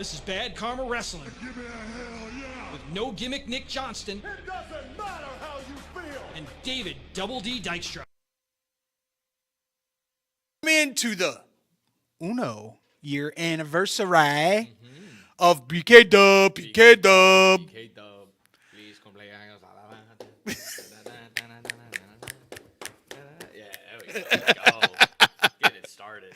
This is Bad Karma Wrestling. Give me a hell yeah. With no gimmick Nick Johnston. It doesn't matter how you feel. And David Double D Dykstra. Into the Uno year anniversary of BK Dub. BK Dub. BK Dub. Please cumpleaños a la Yeah, there we go. Get it started.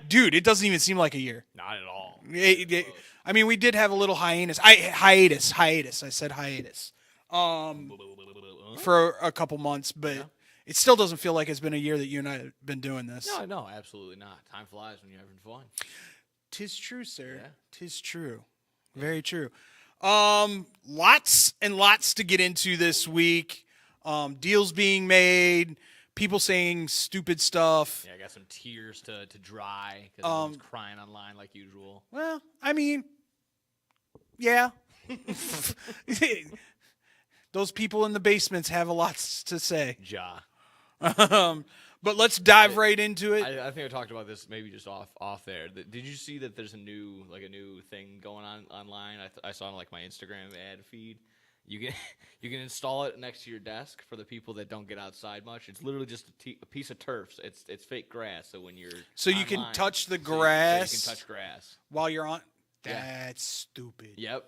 Dude, it doesn't even seem like a year. Not at all. I mean, we did have a little hiatus. Hiatus. I said hiatus. For a couple months, but it still doesn't feel like it's been a year that you and I have been doing this. No, absolutely not. Time flies when you're having fun. 'Tis true, sir. Yeah. 'Tis true. Very true. Lots and lots to get into this week. Deals being made. People saying stupid stuff. Yeah, I got some tears to dry because everyone's crying online like usual. Well, I mean, yeah. Those people in the basements have a lot to say. Ja. But let's dive right into it. I think I talked about this maybe just off there. Did you see that there's a new thing going on online? I saw on my Instagram ad feed. You can install it next to your desk for the people that don't get outside much. It's literally just a piece of turf. It's fake grass. So when you're you can touch the grass. So you can touch grass while you're on. Yeah. That's stupid. Yep.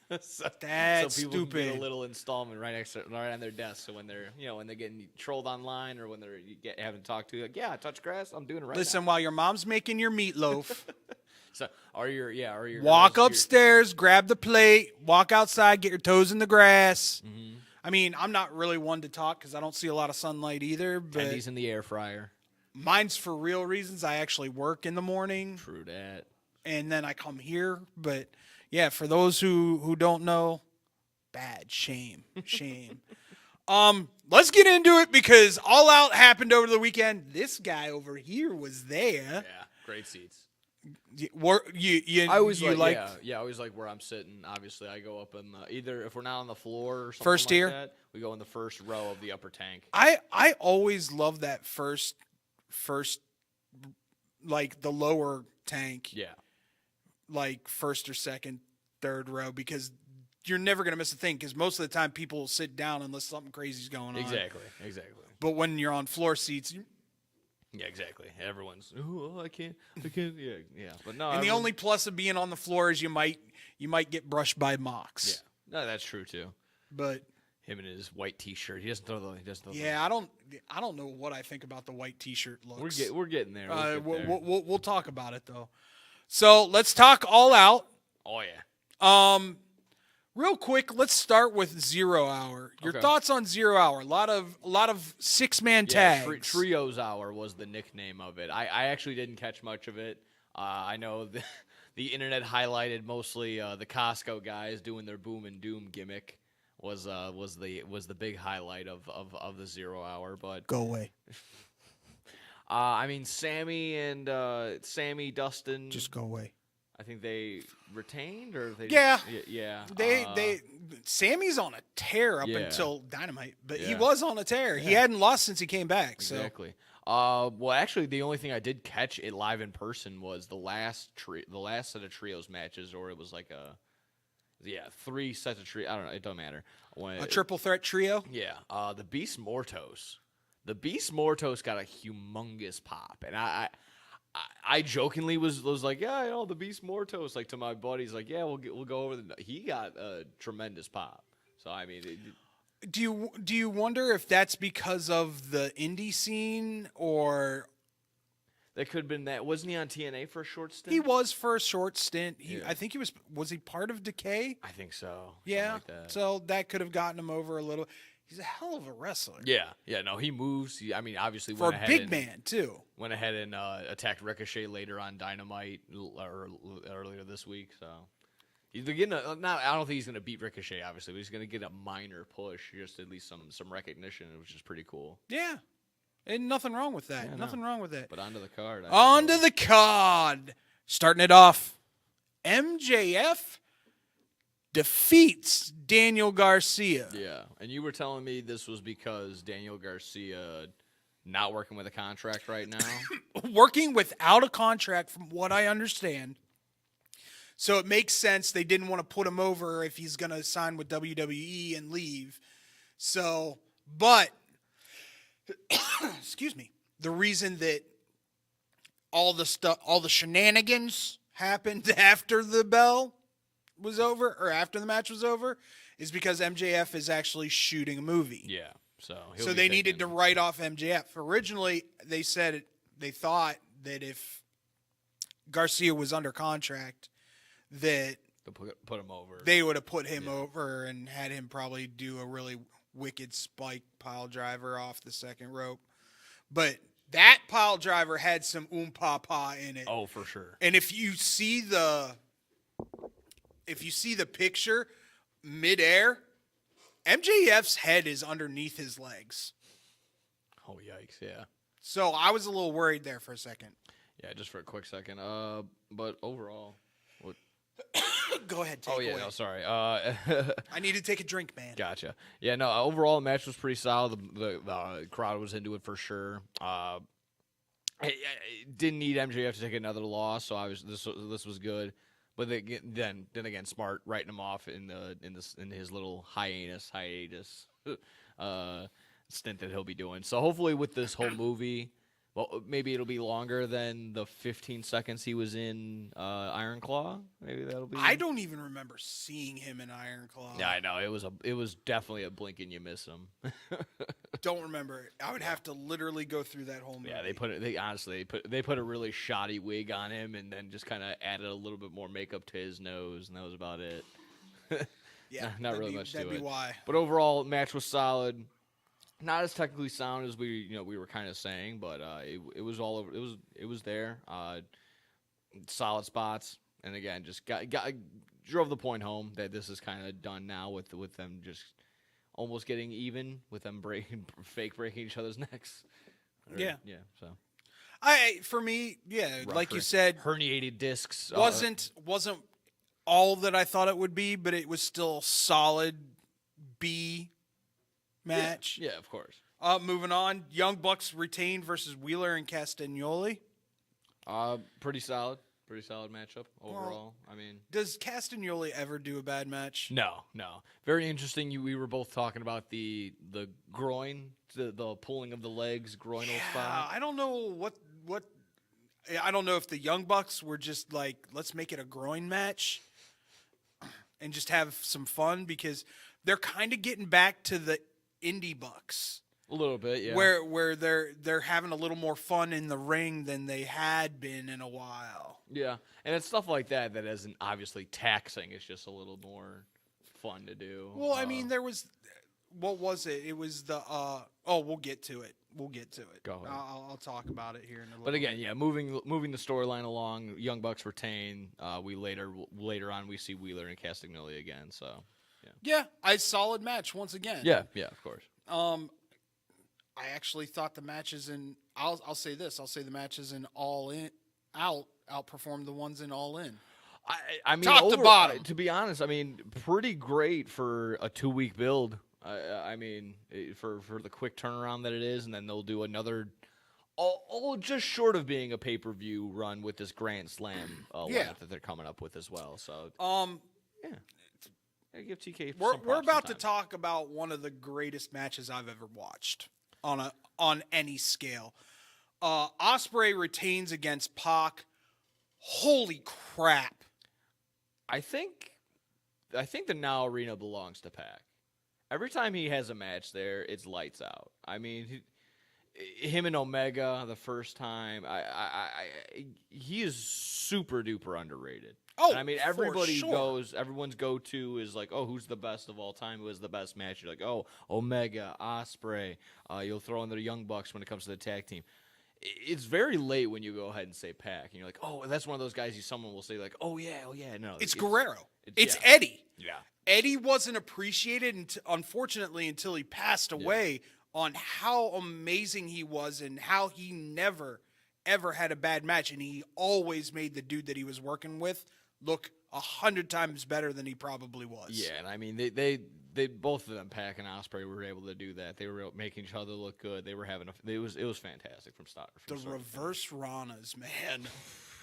That's so people stupid. Can get a little installment right on their desk. So when they're getting trolled online or when they're having to talk to touch grass. I'm doing it right Listen, now. while your mom's making your meatloaf. So or your walk upstairs, grab the plate, walk outside, get your toes in the grass. Mm-hmm. I mean, I'm not really one to talk because I don't see a lot of sunlight either. But Tendies in the air fryer. Mine's for real reasons. I actually work in the morning. True that. And then I come here. But yeah, for those who don't know, bad shame. Let's get into it because All Out happened over the weekend. This guy over here was there. Yeah, great seats. I I always like where I'm sitting. Obviously, I go up in either if we're not on the floor or something first like tier, that, we go in the first row of the upper tank. I always love that first like the lower tank. Yeah. Like first or second, third row because you're never going to miss a thing because most of the time people will sit down unless something crazy's going on. Exactly. But when you're on floor seats, yeah, exactly. Everyone's, I can't. Yeah. But no. And the only plus of being on the floor is you might get brushed by Mox. Yeah. No, that's true too. But him in his white T-shirt, he doesn't throw the. Yeah, I don't know what I think about the white T-shirt looks. We're getting there. We'll talk about it though. So let's talk All Out. Oh yeah. Real quick, let's start with 0 Hour. Your thoughts on 0 Hour? A lot of 6-man tags. Trios Hour was the nickname of it. I actually didn't catch much of it. I know the internet highlighted mostly the Costco guys doing their boom and doom gimmick was the big highlight of the 0 Hour. But go away. I mean Sammy Dustin. Just go away. I think they retained or they yeah. They Sammy's on a tear up until Dynamite, but he was on a tear. Yeah. He hadn't lost since he came back. Exactly. Well, actually, the only thing I did catch it live in person was the last set of trios matches, or it was like 3 sets of trio. I don't know. It don't matter. A triple threat trio. Yeah. The Beast Mortos. The Beast Mortos got a humongous pop, and I jokingly was like, the Beast Mortos, like to my buddies, like, we'll go over he got a tremendous pop. So I mean, do you wonder if that's because of the indie scene or that could have been that? Wasn't he on TNA for a short stint? He was for a short stint. I think he was he part of Decay? I think so. Yeah. Like that. So that could have gotten him over a little. He's a hell of a wrestler. Yeah. No, he moves. Obviously for a big man too. Went ahead and attacked Ricochet later on Dynamite earlier this week. So he's getting I don't think he's going to beat Ricochet, obviously, but he's going to get a minor push, just at least some recognition, which is pretty cool. Yeah, and nothing wrong with that. Nothing wrong with that. But onto the card. Onto the card. Starting it off, MJF defeats Daniel Garcia. Yeah, and you were telling me this was because Daniel Garcia not working with a contract right now? Working without a contract, from what I understand. So it makes sense they didn't want to put him over if he's going to sign with WWE and leave. So, but, excuse me, the reason that all the shenanigans happened after the bell was over, or after the match was over, is because MJF is actually shooting a movie. Yeah. So they needed to write off MJF. Originally, they said they thought that if Garcia was under contract, that put him over. They would have put him over and had him probably do a really wicked spike pile driver off the second rope. But that pile driver had some pa in it. Oh, for sure. And if you see the picture midair, MJF's head is underneath his legs. Oh, yikes, yeah. So I was a little worried there for a second. Yeah, just for a quick second. But overall, what? Go ahead, take away. away. No, sorry. I need to take a drink, man. Gotcha. Yeah, no, overall, the match was pretty solid. The crowd was into it for sure. I didn't need MJF to take another loss, so this was good. But then again, Smart writing him off in his little hiatus stint that he'll be doing. So hopefully with this whole movie, well, maybe it'll be longer than the 15 seconds he was in Iron Claw. Maybe that'll be. I don't even remember seeing him in Iron Claw. Yeah, I know it was definitely a blink and you miss him. Don't remember it. I would have to literally go through that whole movie. Yeah, they put a really shoddy wig on him and then just kind of added a little bit more makeup to his nose, and that was about it. Yeah, not really much to it. That'd be why. But overall, match was solid. Not as technically sound as we were kind of saying, but it was all over. It was there. Solid spots, and again, just drove the point home that this is kind of done now with them just almost getting even with them breaking each other's necks. Yeah. So for me, rough like you said, herniated discs wasn't all that I thought it would be, but it was still solid B match. Yeah, of course. Moving on, Young Bucks retained versus Wheeler and Castagnoli. Pretty solid matchup overall. I mean, does Castagnoli ever do a bad match? No. Very interesting. We were both talking about the groin, the pulling of the legs, groinal spot. I don't know what. I don't know if the Young Bucks were just like, let's make it a groin match and just have some fun, because they're kind of getting back to the Indie Bucks. A little bit, yeah. Where they're having a little more fun in the ring than they had been in a while. Yeah, and it's stuff like that isn't obviously taxing. It's just a little more fun to do. Well, I mean, there was, what was it? It was the we'll get to it. Go ahead. I'll talk about it here in a little. But again, yeah, moving the storyline along. Young Bucks retain. We later on we see Wheeler and Castagnoli again. So yeah, a solid match once again. Yeah, of course. I actually thought the matches in I'll say this. I'll say the matches in All In Out outperformed the ones in All In. I mean, top to bottom. To be honest, I mean, pretty great for a 2-week build. I mean, for the quick turnaround that it is, and then they'll do another, all just short of being a pay-per-view run with this Grand Slam lineup that they're coming up with as well. So, yeah. I give TK. We're about to talk about one of the greatest matches I've ever watched on any scale. Ospreay retains against Pac. Holy crap! I think the Now Arena belongs to Pac. Every time he has a match there, it's lights out. I mean, him and Omega the first time, he is super duper underrated. Oh, and I mean, everyone's go-to is like, oh, who's the best of all time? Who has the best match? You're like, oh, Omega, Ospreay. You'll throw in the Young Bucks when it comes to the tag team. It's very late when you go ahead and say Pac, and you're like, oh, that's one of those guys. Someone will say like, oh yeah. No, it's Guerrero. It's Eddie. Yeah. Eddie wasn't appreciated, unfortunately, until he passed away, on how amazing he was and how he never, ever had a bad match. And he always made the dude that he was working with look 100 times better than he probably was. Yeah, and I mean, they both of them, Pac and Ospreay, were able to do that. They were making each other look good. They were it was fantastic from start. The reverse Ranas, man.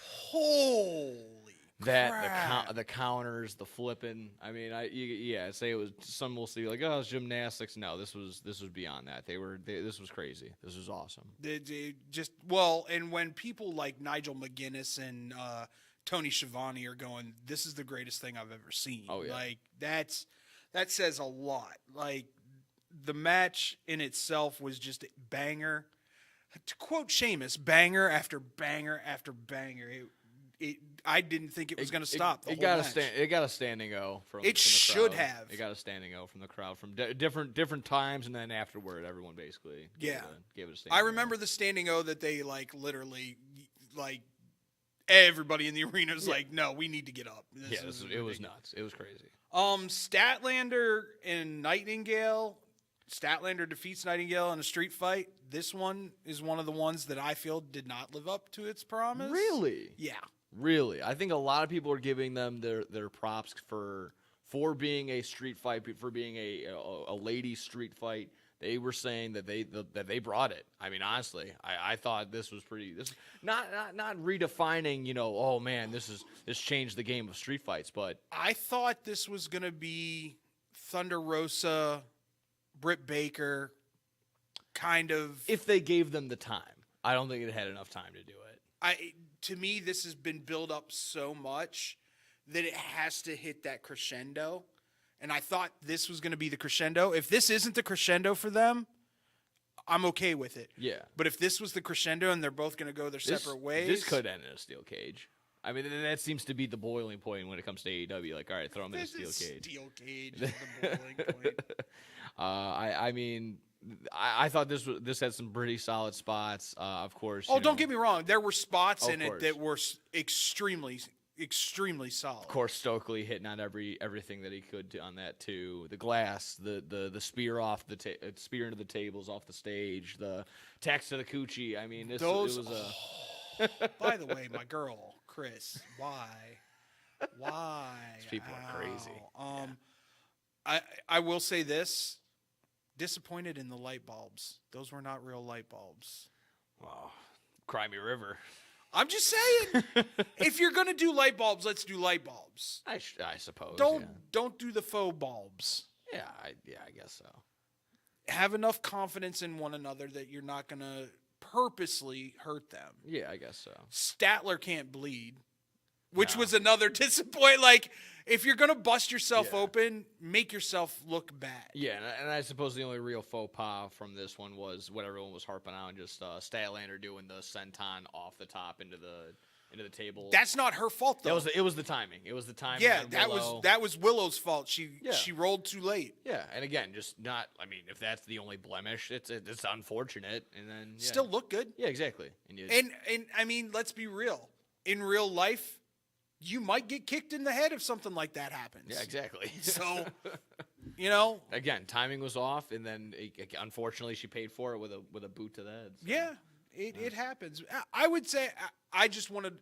Holy the counters, the flipping. I mean, say it was. Some will see like, oh, it's gymnastics. No, this was beyond that. This was crazy. This was awesome. And when people like Nigel McGuinness and Tony Schiavone are going, this is the greatest thing I've ever seen. Oh yeah, like that says a lot. Like the match in itself was just a banger. To quote Sheamus, banger after banger after banger. I didn't think it was going to stop. It got a standing O from. It from the crowd. should have. It got a standing O from the crowd from different times, and then afterward, everyone basically gave it a standing. I remember the standing O that they literally everybody in the arena was like, "No, we need to get up." It was nuts. It was crazy. Statlander and Nightingale. Statlander defeats Nightingale in a street fight. This one is one of the ones that I feel did not live up to its promise. Really? Yeah. Really, I think a lot of people are giving them their props for being a street fight, for being a lady street fight. They were saying that they brought it. I mean, honestly, I thought this was pretty. This not redefining. Oh man, this changed the game of street fights. But I thought this was gonna be Thunder Rosa, Britt Baker, kind of. If they gave them the time, I don't think it had enough time to do it. To me, this has been built up so much that it has to hit that crescendo. And I thought this was going to be the crescendo. If this isn't the crescendo for them, I'm okay with it. Yeah. But if this was the crescendo and they're both going to go their separate ways. This could end in a steel cage. I mean, that seems to be the boiling point when it comes to AEW. Like, all right, throw them in a steel cage. Steel cage is the boiling point. I mean, I thought this had some pretty solid spots. Of course. Don't get me wrong. There were spots in it that were extremely solid. Of course, Stokely hitting on everything that he could on that too. The glass, the spear off spear into the tables off the stage, the tax to the coochie. I mean, it was a. By the way, my girl Chris, why? These people are crazy. I will say this. Disappointed in the light bulbs. Those were not real light bulbs. Oh, cry me river. I'm just saying. If you're gonna do light bulbs, let's do light bulbs. I suppose. Don't do the faux bulbs. Yeah, I guess so. Have enough confidence in one another that you're not gonna purposely hurt them. Yeah, I guess so. Statler can't bleed, which was another disappointment. Like, if you're going to bust yourself open, make yourself look bad. Yeah, and I suppose the only real faux pas from this one was what everyone was harping on, just Statlander doing the senton off the top into the table. That's not her fault, though. It was the timing. It was the timing. Yeah, that was Willow's fault. She rolled too late. Yeah, and again, just not. I mean, if that's the only blemish, it's unfortunate. And then still look good. Yeah, exactly. And I mean, let's be real. In real life, you might get kicked in the head if something like that happens. Yeah, exactly. So, again, timing was off, and then unfortunately she paid for it with a boot to the head. So. Yeah, it happens. I would say I just wanted.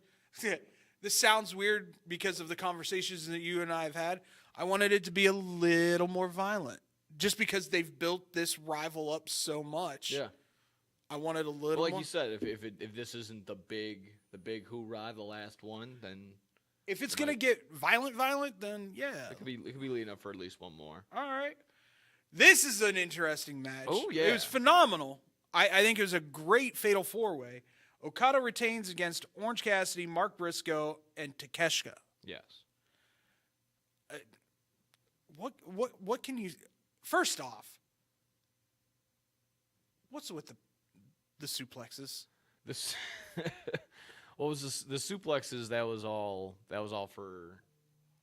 This sounds weird because of the conversations that you and I have had. I wanted it to be a little more violent, just because they've built this rival up so much. Yeah. I wanted a little. Well, like more. you said, if this isn't the big hoorah, the last one, then. If it's going to get violent, then yeah. It could be leading up for at least one more. All right. This is an interesting match. Oh, yeah. It was phenomenal. I think it was a great fatal four-way. Okada retains against Orange Cassidy, Mark Briscoe, and Takeshita. Yes. What can you... First off, what's with the suplexes? This... What was this? The suplexes? That was all for,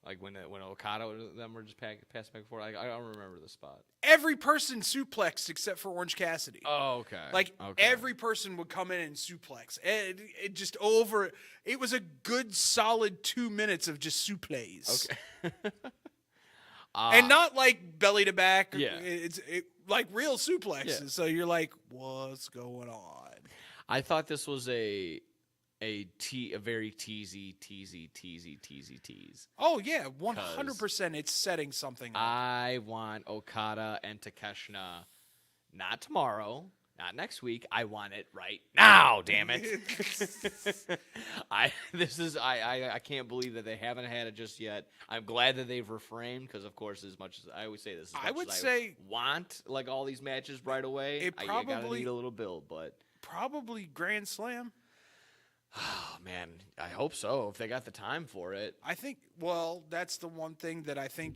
like when Okada and them were just passing back and forth. I don't remember the spot. Every person suplexed except for Orange Cassidy. Oh, okay. Every person would come in and suplex. It just over. It was a good solid 2 minutes of just suplex. Okay. And not like belly to back. Yeah. It's like real suplexes. Yeah. So you're like, what's going on? I thought this was a very teasy tease. Oh yeah, 100%. It's setting something up. I want Okada and Takeshita, not tomorrow, Not next week. I want it right now. Damn it! I can't believe that they haven't had it just yet. I'm glad that they've refrained because, of course, as much as I always say this, as much I would as say want like all these matches right away. It you gotta probably- need a little build, but probably Grand Slam. oh man, I hope so. If they got the time for it. I think, well, that's the one thing that I think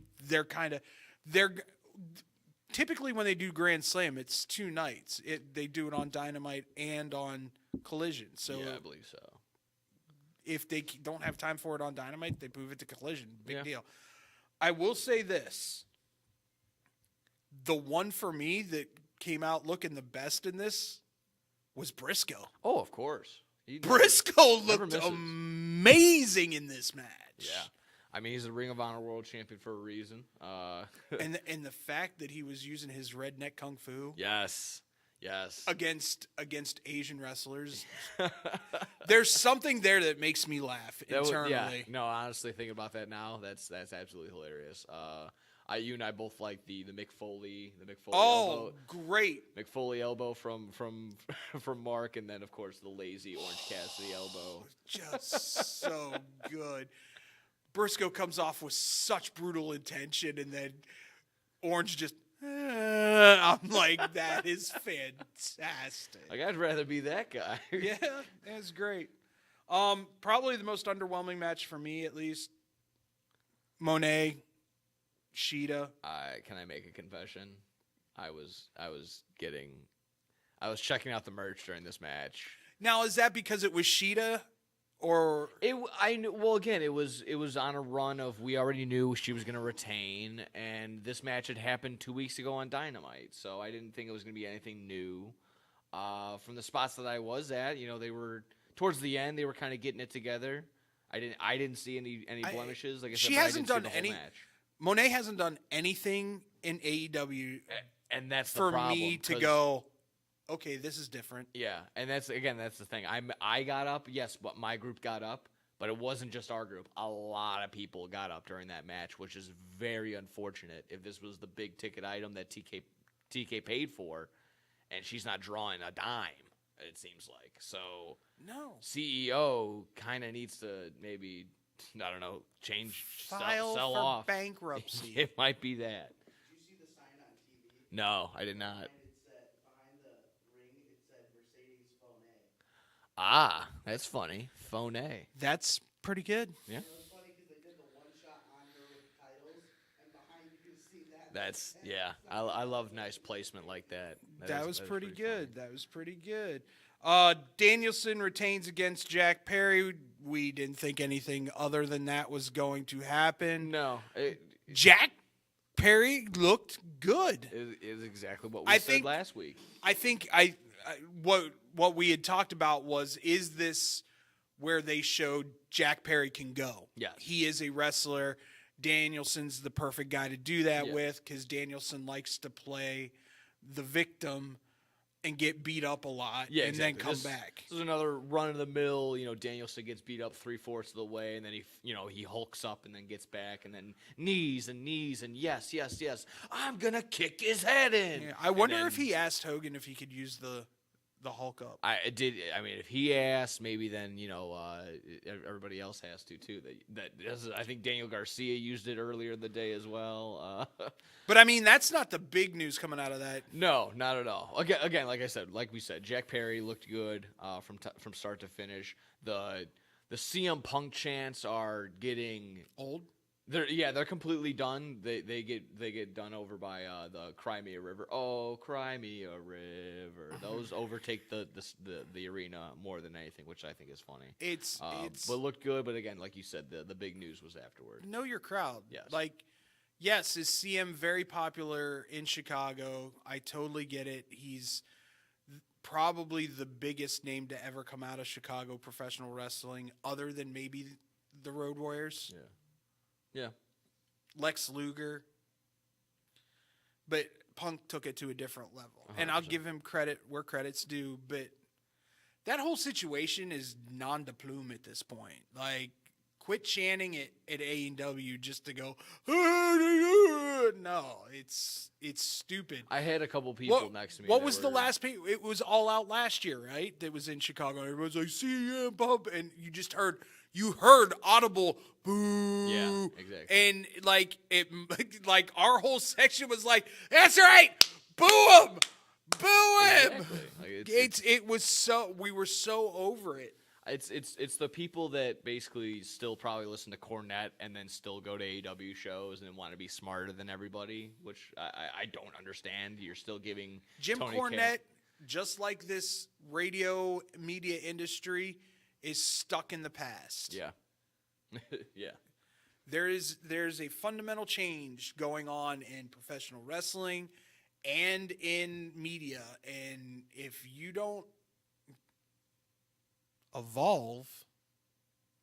typically when they do Grand Slam, it's 2 nights. They do it on Dynamite and on Collision. So Yeah, I believe so. if they don't have time for it on Dynamite, they move it to Collision. Big Yeah. deal. I will say this. The one for me that came out looking the best in this was Briscoe. Oh, of course. He Briscoe never looked misses. amazing in this match. Yeah. I mean, he's a Ring of Honor World Champion for a reason. And the fact that he was using his redneck kung fu yes. against Asian wrestlers, there's something there that makes me laugh internally. Yeah. No, honestly, thinking about that now, that's absolutely hilarious. You and I both like the Mick Foley Oh, elbow. great! Mick Foley elbow from Mark, and then of course the lazy Orange Cassidy elbow. Just so good. Briscoe comes off with such brutal intention, and then Orange just. I'm like, that is fantastic. Like I'd rather be that guy. Yeah, that's great. Probably the most underwhelming match for me, at least. Monet, Sheeta. Can I make a confession? I was checking out the merch during this match. Now, is that because it was Sheeta, or Well, again, it was on a run of we already knew she was going to retain, and this match had happened 2 weeks ago on Dynamite, so I didn't think it was going to be anything new. From the spots that I was at, they were towards the end, they were kind of getting it together. I didn't see any blemishes. Like I said, she but I hasn't didn't see done the whole any. match. Monet hasn't done anything in AEW And that's the for problem, me to 'cause- go, okay, this is different. Yeah, and that's the thing. I got up, yes, but my group got up, but it wasn't just our group. A lot of people got up during that match, which is very unfortunate. If this was the big ticket item that TK paid for, and she's not drawing a dime, it seems like. So No. CEO kind of needs to maybe, I don't know, change, File sell for off. bankruptcy. It might be that. Did you see the sign on TV? No, I did not. And it said, behind the ring, it said Mercedes Phone. Ah, that's funny. Phone A. That's pretty good. Yeah. It was funny because they did the one shot on her with the titles, and behind you can see that. That's, yeah. I love nice placement like that. That is- was is pretty funny. good. That was pretty good. Danielson retains against Jack Perry. We didn't think anything other than that was going to happen. No, it Jack Perry looked good. is exactly what we I said think- last week. I think what we had talked about was, is this where they showed Jack Perry can go? Yes. He is a wrestler. Danielson's the perfect guy to do that Yeah. with, because Danielson likes to play the victim and get beat up a lot, Yeah, and then exactly. come This- back. This is another run of the mill. Danielson gets beat up 3/4 of the way, and then he hulks up and then gets back, and then knees and yes, I'm gonna kick his head in. Yeah, I And wonder then- if he asked Hogan if he could use the Hulk up. I mean, if he asked, maybe then everybody else has to too. I think Daniel Garcia used it earlier in the day as well. But I mean, that's not the big news coming out of that. No, not at all. Again, like we said, Jack Perry looked good from start to finish. The CM Punk chants are getting Old. They're completely done. They get done over by the Cry Me a River. Oh, Cry Me a River. Those overtake the arena more than anything, which I think is funny. It's But looked good. But again, like you said, the big news was afterward. know your crowd. Yes. Like, yes, is CM very popular in Chicago? I totally get it. He's probably the biggest name to ever come out of Chicago professional wrestling, other than maybe the Road Warriors. Yeah. Lex Luger. But Punk took it to a different level. And I'll 100%. give him credit where credit's due, but that whole situation is non de plume at this point. Like, quit chanting it at AEW just to go. No, it's stupid. I had a couple people next to me. What that was the were- last? It was All Out last year, right? That was in Chicago. Everyone's like, "CM Punk," and you just heard audible boo. Yeah, exactly. And like like our whole section was like, "That's right, boo him, boo him." Exactly. Like, We were so over it. It's the people that basically still probably listen to Cornette and then still go to AEW shows and want to be smarter than everybody, which I don't understand. You're still giving Jim Tony Cornette, just like this radio media industry, is stuck in the past. Yeah. Yeah. There's a fundamental change going on in professional wrestling and in media, and if you don't evolve,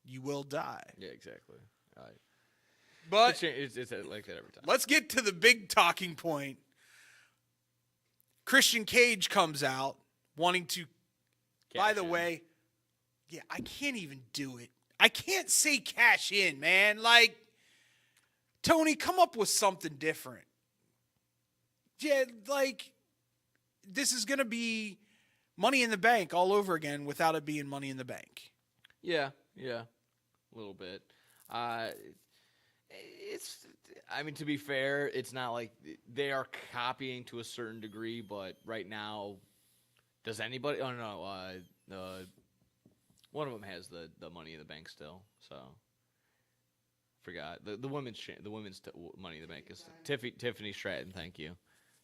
you will die. Yeah, exactly. But It's like that every time. let's get to the big talking point. Christian Cage comes out wanting to, by Cash the in. way, yeah, I can't even do it. I can't say cash in, man. Like, Tony, come up with something different. Yeah, like, this is going to be Money in the Bank all over again without it being Money in the Bank. Yeah, a little bit. I mean, to be fair, it's not like they are copying to a certain degree, but right now, does anybody? Oh no, one of them has the Money in the Bank still. So, forgot the women's Money in the Bank is Tiffany Stratton. Thank you.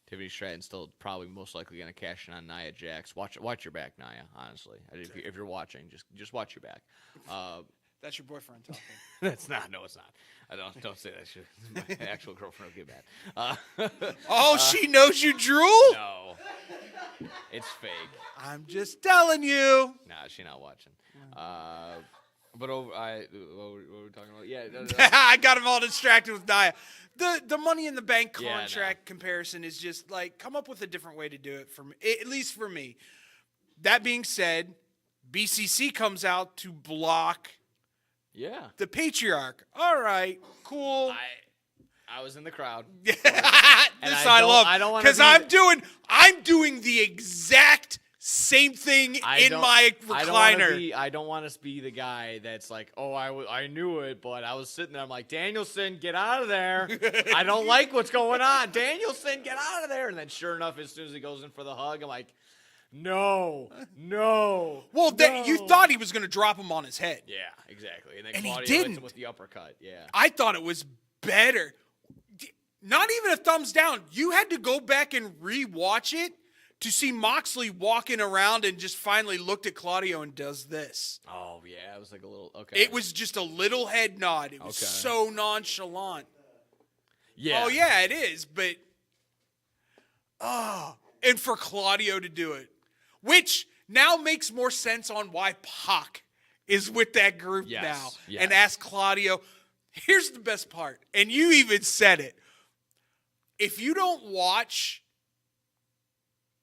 Tiffany Stratton's still probably most likely going to cash in on Nia Jax. Watch your back, Nia. Honestly, if you're watching, just watch your back. That's your boyfriend talking. That's not. No, it's not. I don't say that shit. My actual girlfriend will get mad. Oh, she knows you drool? No, it's fake. I'm just telling you. Nah, she's not watching. But what were we talking about? Yeah, I got him all distracted with Nia. The Money in the Bank Yeah, I know. contract comparison is just like, come up with a different way to do it for me, at least for me. That being said, BCC comes out to block yeah. the Patriarch. All right, cool. I was in the crowd. This I I don't- love I don't wanna because be I'm doing the exact same thing in my recliner. I don't want to be the guy that's like, oh, I knew it, but I was sitting there. I'm like, Danielson, get out of there. I don't like what's going on. Danielson, get out of there. And then sure enough, as soon as he goes in for the hug, I'm like, no. Well, you thought he was going to drop him on his head. Yeah, exactly. And then And he Claudio hits didn't. him with the uppercut. Yeah. I thought it was better. Not even a thumbs down. You had to go back and re-watch it to see Moxley walking around and just finally looked at Claudio and does this. Oh, yeah. It was like a little, okay. It was just a little head nod. It was Okay. so nonchalant. Yeah. Oh, yeah, it is. But, and for Claudio to do it, which now makes more sense on why Pac is with that group Yes, now. yes. And ask Claudio, here's the best part. And you even said it. If you don't watch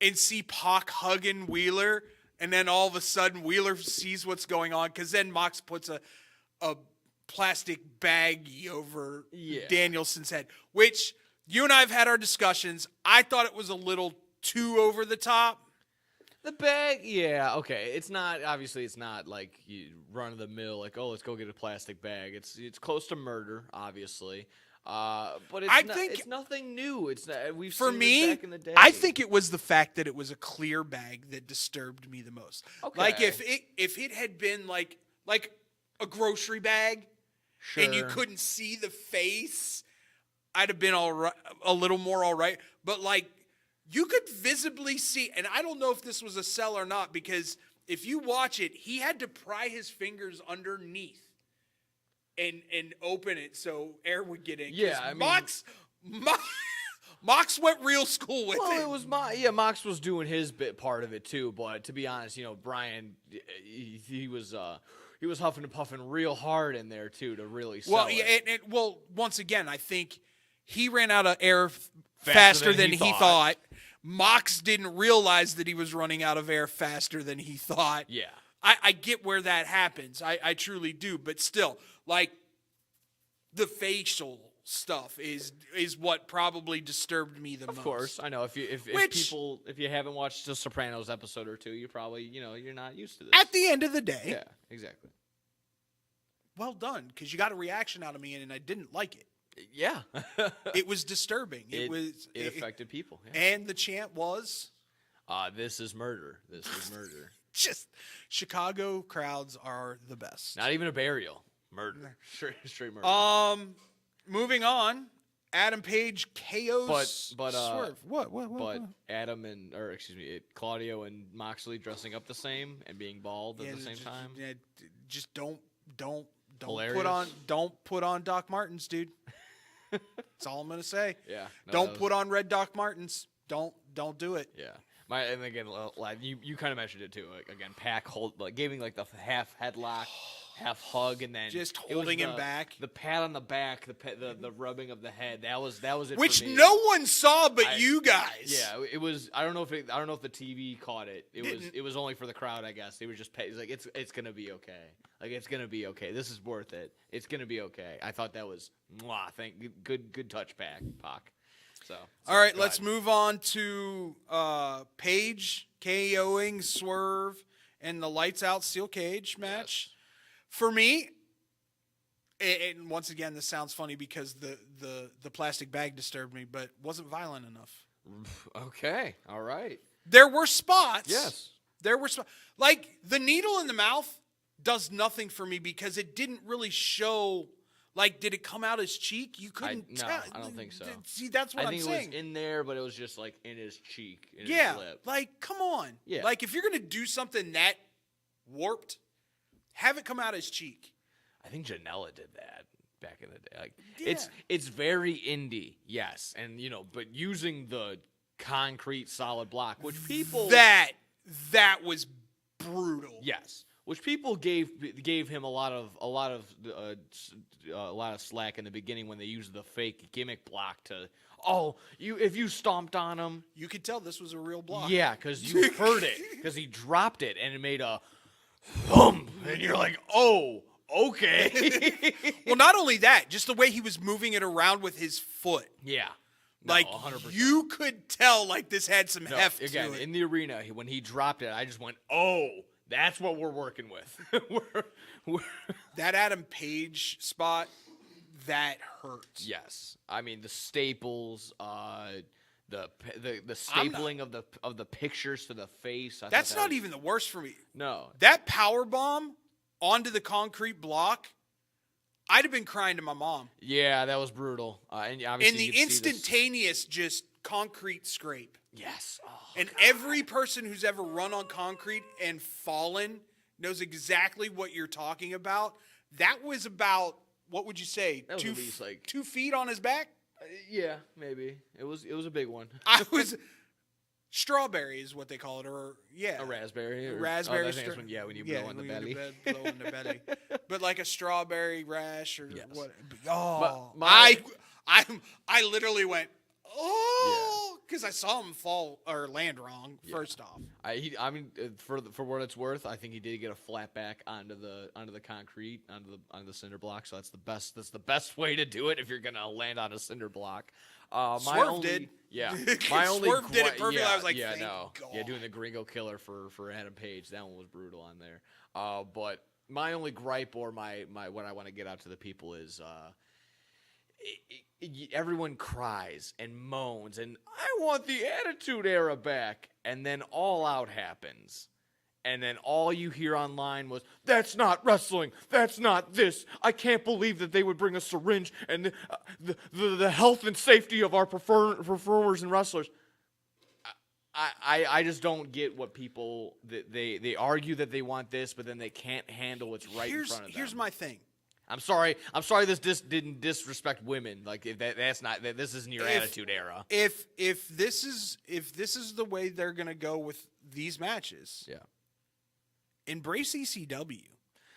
and see Pac hugging Wheeler, and then all of a sudden Wheeler sees what's going on, because then Mox puts a plastic baggie over Yeah. Danielson's head, which you and I have had our discussions. I thought it was a little too over the top. The bag, yeah, okay. It's not, obviously, it's not like you run of the mill, like, oh, let's go get a plastic bag. It's close to murder, obviously. But it's nothing new. It's not, we've For seen me, this back in the day. I think it was the fact that it was a clear bag that disturbed me the most. Okay. Like if it had been like a grocery bag, sure. and you couldn't see the face, I'd have been all right, a little more all right. But like you could visibly see, and I don't know if this was a sell or not, because if you watch it, he had to pry his fingers underneath and open it so air would get in. 'Cause Yeah, I mean, Mox went real school with well, it. it was Mox was doing his bit part of it too. But to be honest, Brian, he was huffing and puffing real hard in there too to really sell Well, it. yeah, well, once again, I think he ran out of air faster than he thought. Mox didn't realize that he was running out of air faster than he thought. Yeah. I get where that happens. I truly do. But still, Like, the facial stuff is what probably disturbed me the most. Of course, I know. If you haven't watched a Sopranos episode or two, you probably you're not used to this. At the end of the day, yeah, exactly. well done, because you got a reaction out of me, and I didn't like it. Yeah, It was disturbing. It affected people. Yeah. And the chant was This is murder. This is murder. just Chicago crowds are the best. Not even a burial. Murder. Straight murder. Moving on, Adam Page KO's But Swerve. What? Adam Claudio and Moxley dressing up the same and being bald at the same time. Yeah, just don't Hilarious. put on Doc Martens, dude. That's all I'm gonna say. Yeah. No, Don't put on red Doc Martens. Don't do it. Yeah. And again, you kind of mentioned it too. Like, again, Pac giving like the half headlock, half hug, and then Just it was holding him back. The pat on the back, the rubbing of the head. That was it. Which for me. no one saw but you guys. Yeah, it was. I don't know if the TV caught it. It was only for the crowd, I guess. They were just like it's gonna be okay. Like, it's gonna be okay. This is worth it. It's gonna be okay. I thought that was good touch, Pac. So All right, go let's ahead. move on to Page KOing Swerve and the Lights Out Steel Cage match. Yes. For me, and once again, this sounds funny because the plastic bag disturbed me, but wasn't violent enough. Okay, all right. There were spots. Yes. There were spots. Like, the needle in the mouth does nothing for me because it didn't really show. Like, did it come out his cheek? You couldn't No, tell. I don't think so. See, that's what I I'm think saying. it was in there, but it was just like in his cheek, in Yeah, his lip. like, come on. Yeah. Like, if you're going to do something that warped, have it come out his cheek. I think Janela did that back in the day. Like, Yeah. it's very indie, yes, and but using the concrete solid block, which people That was brutal. yes, which people gave him a lot of slack in the beginning when they used the fake gimmick block to if you stomped on him. You could tell this was a real block. Yeah, because you heard it. Because he dropped it, and it made a thump. And you're like, oh, okay. Well, not only that, just the way he was moving it around with his foot. Yeah. No, Like, 100%. you could tell, like, this had some No, heft again, to it. in the arena, when he dropped it, I just went, oh, that's what we're working with. That Adam Page spot, that hurts. Yes. I mean, the staples, the stapling of the pictures to the face. I That's thought that not was- even the worst for me. No. That power bomb onto the concrete block, I'd have been crying to my mom. Yeah, that was brutal. And In obviously the you could see this- instantaneous, just concrete scrape. Yes. Oh, And every person who's ever run on concrete and fallen knows exactly what you're talking about. That was about, what would you say, That was at least, like- 2 feet on his back? yeah, maybe. It was a big one. I was strawberry is what they call it, or A raspberry. Or, raspberry. I think that's when you blow in the belly. Blow in the belly. But like a strawberry rash or Yes. what? Oh, my- I literally went because I saw him fall or land wrong. First off, For what it's worth, I think he did get a flat back onto the concrete, onto the cinder block. So that's the best way to do it if you're gonna land on a cinder block. Swerve did. Yeah, my only Swerve did it perfectly. Yeah, I was like, yeah, thank no, God. yeah, doing the Gringo Killer for Adam Page, that one was brutal on there. But my only gripe or my what I want to get out to the people is. Everyone cries and moans and I want the Attitude Era back, and then All Out happens, and then all you hear online was, that's not wrestling, that's not this, I can't believe that they would bring a syringe and the health and safety of our performers and wrestlers. I just don't get what people they argue that they want this, but then they can't handle what's right in front of them. Here's my thing. I'm sorry this didn't disrespect women. Like, if this isn't your Attitude Era. If this is the way they're gonna go with these matches, Yeah. embrace ECW.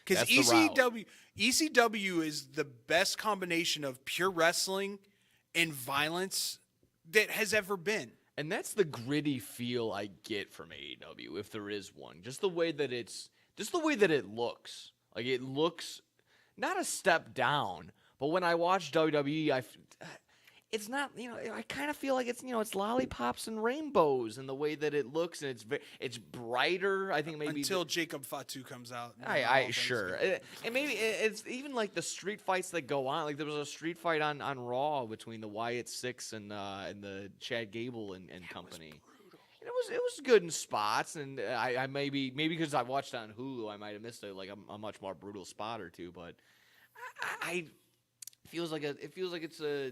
Because That's the route. ECW is the best combination of pure wrestling and violence that has ever been. And that's the gritty feel I get from AEW, if there is one. Just the way that it looks. Like, it looks not a step down, but when I watch WWE, it's not, I kind of feel like it's, it's lollipops and rainbows in the way that it looks, and it's brighter. I think maybe Until Jacob Fatu comes out. Sure. And maybe it's even like the street fights that go on. Like there was a street fight on Raw between the Wyatt Six and the Chad Gable and company. And it was good in spots, and I maybe because I watched it on Hulu, I might have missed a much more brutal spot or two. But it feels like it's a.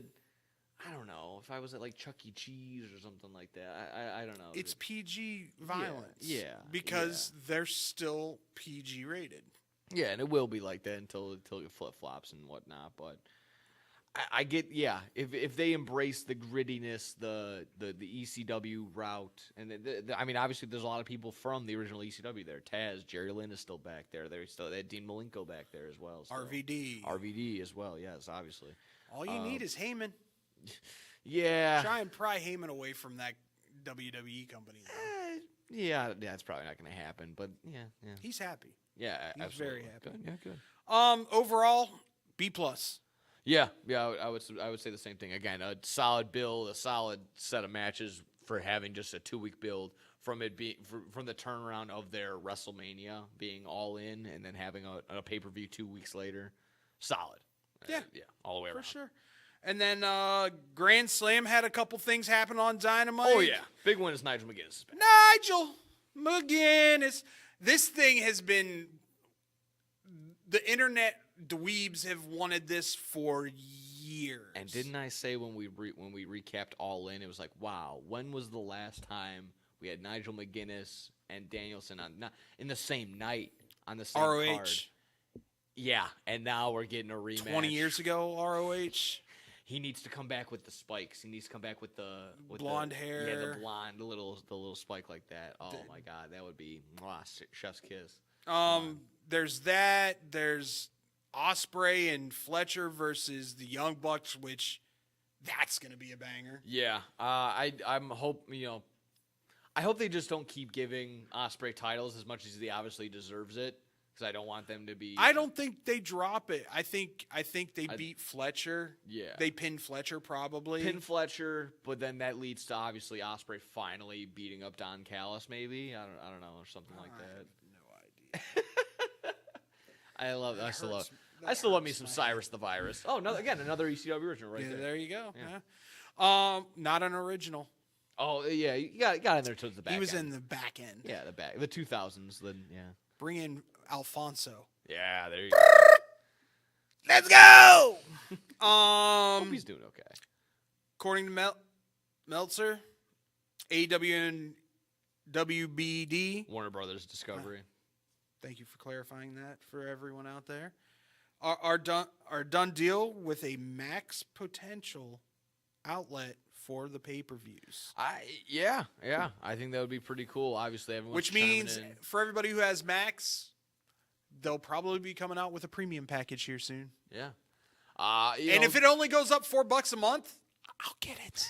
I don't know if I was at like Chuck E. Cheese or something like that. I don't know. It's PG violence. Yeah. Because they're still PG rated. Yeah, and it will be like that until it flip flops and whatnot. But I get if they embrace the grittiness, the ECW route, and I mean obviously there's a lot of people from the original ECW there. Taz, Jerry Lynn is still back there. They had Dean Malenko back there as well. So. RVD as well. Yes, obviously. All you need is Heyman. Yeah. Try and pry Heyman away from that WWE company. Yeah, it's probably not going to happen, but yeah. He's happy. Yeah, he's absolutely. very happy. Good, yeah, good. Overall, B+. Yeah, I would say the same thing. Again, a solid build, a solid set of matches for having just a 2-week build from it being from the turnaround of their WrestleMania being all in and then having a pay-per-view 2 weeks later. Solid. Yeah, all the way around. For sure. And then Grand Slam had a couple things happen on Dynamite. Oh, yeah. Big one is Nigel McGuinness. Nigel McGuinness. This thing has been... The internet dweebs have wanted this for years. And didn't I say when we recapped All In, it was like, wow, when was the last time we had Nigel McGuinness and Danielson in the same night on the same ROH. card? Yeah, and now we're getting a rematch. 20 years ago, ROH. He needs to come back with the spikes. He needs to come back with the blonde hair. Yeah, the blonde, the little spike like that. Oh my God, that would be chef's kiss. There's that. There's Ospreay and Fletcher versus the Young Bucks, which that's gonna be a banger. Yeah, I hope they just don't keep giving Ospreay titles as much as he obviously deserves it. I don't want them to be. I don't think they drop it. I think they beat Fletcher. Yeah, they pin Fletcher probably. Pin Fletcher, but then that leads to obviously Ospreay finally beating up Don Callis. Maybe I don't know or something like that. No idea. I still love me some Cyrus the Virus. Oh, another ECW original right there. There you go. Yeah. Not an original. Oh yeah, you got in there towards the back. He was end. in the back end. Yeah, the 2000s. Then yeah. Bring in Alfonso. Yeah, there you go. Let's go. Hope he's doing okay. According to Meltzer, AEW and WBD. Warner Brothers Discovery. Thank you for clarifying that for everyone out there. Are done deal with a max potential outlet for the pay-per-views. Yeah. I think that would be pretty cool. Obviously, everyone's which means for everybody who has Max, they'll probably be coming out with a premium package here soon. Yeah. If it only goes up $4 a month, I'll get it.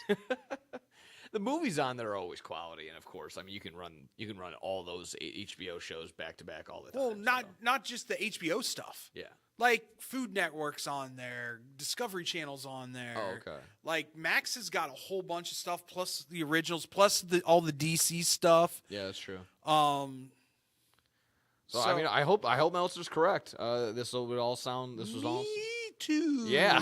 The movies on there are always quality, and of course, I mean you can run all those HBO shows back to back all the time. Well, not just the HBO stuff. Yeah. Like Food Network's on there, Discovery Channel's on there. Oh, okay. Like Max has got a whole bunch of stuff, plus the originals, plus all the DC stuff. Yeah, that's true. So I mean, I hope Meltzer's correct. This was all. Me too. Yeah.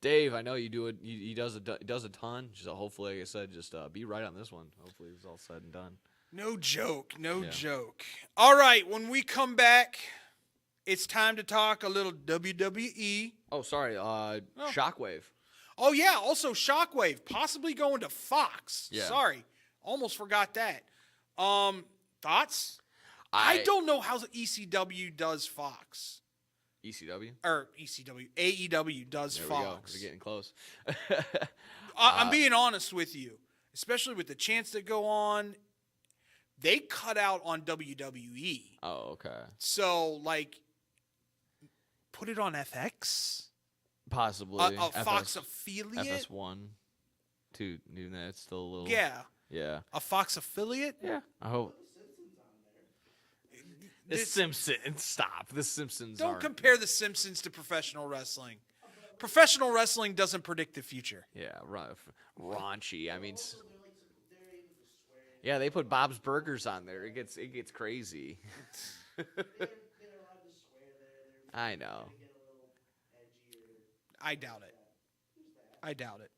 Dave, I know you do it. He does a ton. So hopefully, like I said, just be right on this one. Hopefully, it's all said and done. No joke. All right, when we come back, it's time to talk a little WWE. Oh, sorry. Shockwave. Oh, yeah. Also, Shockwave possibly going to Fox. Yeah. Sorry. Almost forgot that. Thoughts? I don't know how ECW does Fox. ECW? Or ECW. AEW does there Fox. We go. We're getting close. I'm being honest with you. Especially with the chants that go on. They cut out on WWE. Oh, okay. So, like, put it on FX? Possibly. A Fox affiliate? FS1. Two. That's still a little. Yeah. Yeah. A Fox affiliate? Yeah. I hope. The Simpsons. Stop. The Simpsons. Don't aren't- compare The Simpsons to professional wrestling. Professional wrestling doesn't predict the future. Yeah, raunchy. I mean, yeah, they put Bob's Burgers on there. It gets crazy. I know. I doubt it. I doubt it.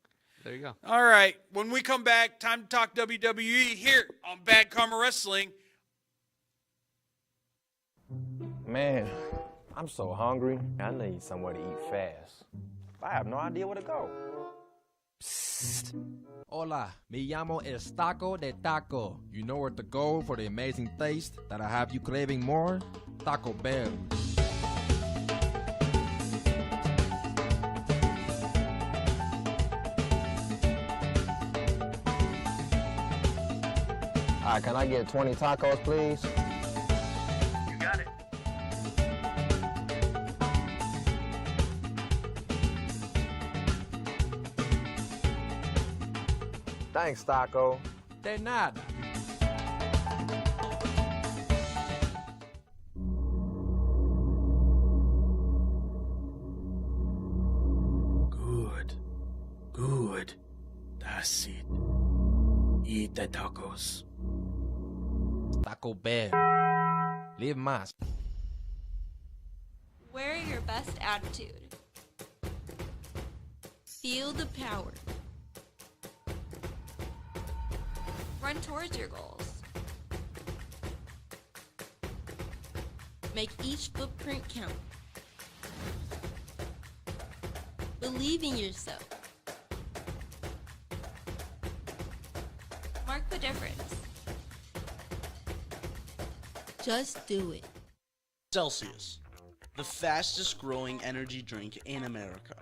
There you go. All right. When we come back, time to talk WWE here on Bad Karma Wrestling. Man, I'm so hungry. I need somewhere to eat fast. I have no idea where to go. Hola, me llamo El Taco de Taco. You know where to go for the amazing taste that'll have you craving more? Taco Bell. All right, can I get 20 tacos, please? You got it. Thanks, Taco. De nada. Good. Good. That's it. Eat the tacos. Taco Bell. Live más. Wear your best attitude. Feel the power. Run towards your goals. Make each footprint count. Believe in yourself. Mark the difference. Just do it. Celsius, the fastest growing energy drink in America.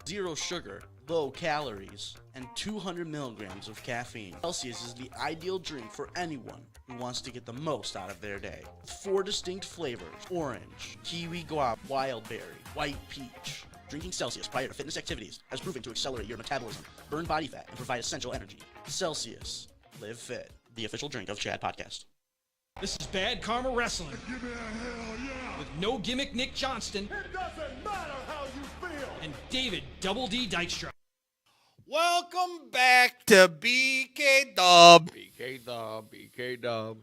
0 sugar, low calories, and 200 milligrams of caffeine. Celsius is the ideal drink for anyone who wants to get the most out of their day. 4 distinct flavors: orange, kiwi guava, wild berry, white peach. Drinking Celsius prior to fitness activities has proven to accelerate your metabolism, burn body fat, and provide essential energy. Celsius. Live fit. The official drink of Chad Podcast. This is Bad Karma Wrestling Give me a hell yeah. with No Gimmick Nick Johnston It doesn't matter how you feel. and David Double D Dykstra. Welcome back to BK Dub BK Dub.